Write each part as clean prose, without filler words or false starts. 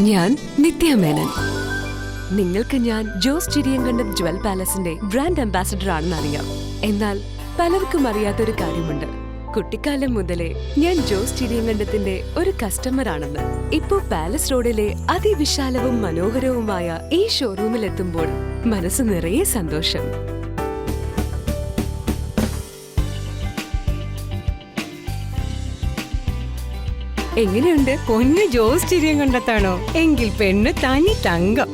ഞാൻ നിത്യ മേനൻ. നിങ്ങൾക്ക് ഞാൻ ജോസ് ചിരിയങ്കണ്ടം ജ്വൽ പാലസിന്റെ ബ്രാൻഡ് അംബാസഡർ ആണെന്ന് അറിയാം. എന്നാൽ പലർക്കും അറിയാത്തൊരു കാര്യമുണ്ട്. കുട്ടിക്കാലം മുതലേ ഞാൻ ജോസ് ചിരിയങ്കണ്ടത്തിന്റെ ഒരു കസ്റ്റമർ ആണെന്ന്. ഇപ്പോ പാലസ് റോഡിലെ അതിവിശാലവും മനോഹരവുമായ ഈ ഷോറൂമിൽ എത്തുമ്പോൾ മനസ്സ് നിറയെ സന്തോഷം. എങ്ങനെയുണ്ട്? പൊന്ന് ജോസ് ചിരിയങ്കണ്ടത്താണോ? എങ്കിൽ പെണ്ണ് തനി തങ്കം.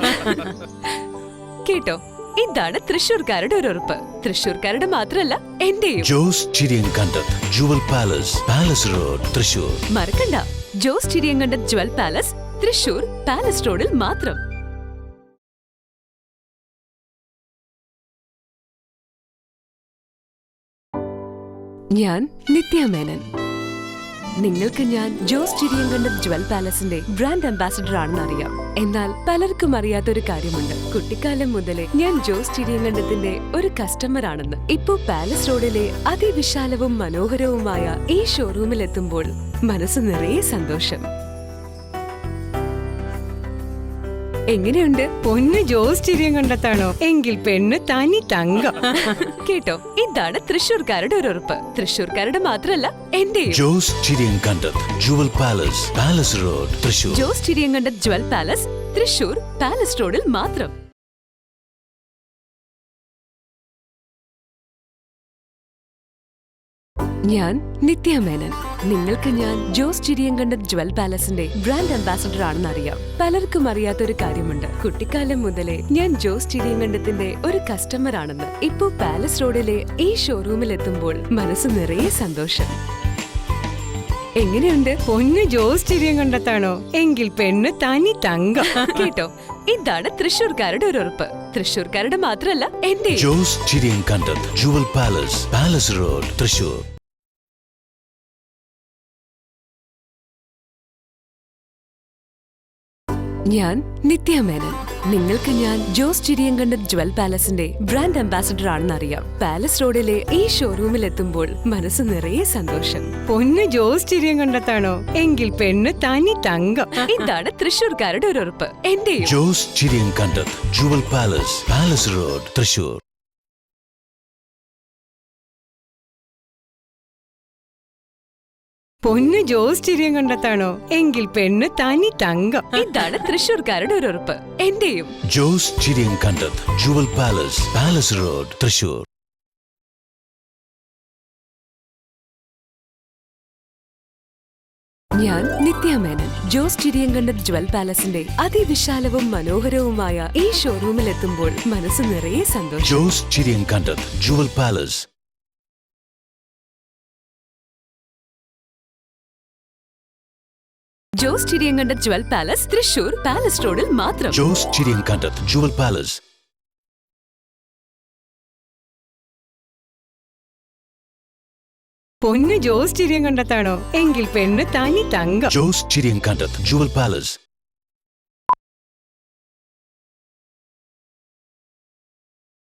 കേട്ടോ, ഇതാണ് തൃശ്ശൂർക്കാരുടെ ഒരു ഉറപ്പ്. തൃശ്ശൂർക്കാരുടെ മാത്രമല്ല, എന്റെയും. Jose Chiriyankandath jewel palace, palace road, Thrissur. മറക്കണ്ട, Jose ചിരിയങ്കണ്ടം jewel palace, Thrissur palace റോഡിൽ മാത്രം. ഞാൻ നിത്യ മേനൻ. നിങ്ങൾക്ക് ഞാൻ ജോസ് ചിരിയങ്കണ്ടം ജ്വൽ പാലസിന്റെ ബ്രാൻഡ് അംബാസഡർ ആണെന്ന് അറിയാം. എന്നാൽ പലർക്കും അറിയാത്തൊരു കാര്യമുണ്ട്. കുട്ടിക്കാലം മുതലേ ഞാൻ ജോസ് ചിരിയങ്കണ്ടത്തിന്റെ ഒരു കസ്റ്റമർ ആണെന്ന്. ഇപ്പോ പാലസ് റോഡിലെ അതിവിശാലവും മനോഹരവുമായ ഈ ഷോറൂമിൽ എത്തുമ്പോൾ മനസ്സ് നിറയെ സന്തോഷം. എങ്ങനെയുണ്ട്? പൊന്ന് ജോസ് ചിരിയങ്കണ്ടത്താണോ? എങ്കിൽ പെണ്ണ് തനി തങ്കം. കേട്ടോ, ഇതാണ് തൃശ്ശൂർക്കാരുടെ ഒരു ഉറപ്പ്. തൃശ്ശൂർക്കാരുടെ മാത്രമല്ല, എന്റെയും. Jose Chiriyankandath jewel palace, palace road, Thrissur. Jose ചിരിയങ്കണ്ടം jewel palace, Thrissur palace റോഡിൽ മാത്രം. ഞാൻ നിത്യ മേനൻ. നിങ്ങൾക്ക് ഞാൻ ജോസ് ചിരിയങ്കണ്ടം ജ്വൽ പാലസിന്റെ ബ്രാൻഡ് അംബാസഡർ ആണെന്ന് അറിയാം. പലർക്കും അറിയാത്തൊരു കാര്യമുണ്ട്. കുട്ടിക്കാലം മുതലേ ഞാൻ ജോസ് ചിരിയങ്കണ്ടത്തിന്റെ ഒരു കസ്റ്റമർ ആണെന്ന്. ഇപ്പോ പാലസ് റോഡിലെ ഈ ഷോറൂമിൽ എത്തുമ്പോൾ മനസ്സ് നിറയെ സന്തോഷം. എങ്ങനെയുണ്ട്? പൊന്ന് ജോസ് ചിരിയങ്കണ്ടത്താണോ? എങ്കിൽ പെണ്ണ് തനി തങ്കം. കേട്ടോ, ഇതാണ് തൃശ്ശൂർക്കാരുടെ ഒരു ഉറപ്പ്. തൃശ്ശൂർക്കാരുടെ മാത്രമല്ല, എന്റെയും. Jose Chiriyankandath jewel palace, palace road, Thrissur. ഞാൻ നിത്യ മേനൻ. നിങ്ങൾക്ക് ഞാൻ ജോസ് ചിരിയങ്കണ്ടം ജ്വൽ പാലസിന്റെ ബ്രാൻഡ് അംബാസഡർ ആണെന്ന് അറിയാം. പാലസ് റോഡിലെ ഈ ഷോറൂമിൽ എത്തുമ്പോൾ മനസ്സ് നിറയെ സന്തോഷം. പൊന്ന് ജോസ് ചിരിയങ്കണ്ടത്താണോ? എങ്കിൽ പെണ്ണ് തനി തങ്കം. ഇതാണ് തൃശ്ശൂർക്കാരുടെ ഒരു ഉറപ്പ്. എന്റെയും. Jose Chiriyankandath jewel palace, palace road, Thrissur. പൊന്ന് ജോസ് ചിരിയങ്കണ്ടത്താണോ? എങ്കിൽ പെണ്ണ് തനി തങ്കം. ഇതാണ് തൃശ്ശൂർക്കാരുടെ ഒരു ഉറപ്പ്. എന്റെയും. Jose Chiriyankandath jewel palace, palace road, Thrissur. ഞാൻ നിത്യ മേനൻ. ജോസ് ചിരിയങ്കണ്ടം ജ്വൽ പാലസിന്റെ അതിവിശാലവും മനോഹരവുമായ ഈ ഷോറൂമിൽ എത്തുമ്പോൾ മനസ്സ് നിറയെ സന്തോഷം. Jose Chiriyankandath jewel palace. Jose ചിരിയങ്കണ്ടം jewel palace, Thrissur palace റോഡിൽ മാത്രം. Jose Chiriyankandath jewel palace. പൊന്ന് ജോസ് ചിരിയങ്കണ്ടത്താണോ? എങ്കിൽ പെണ്ണ് തനി തങ്കം. Jose Chiriyankandath jewel palace.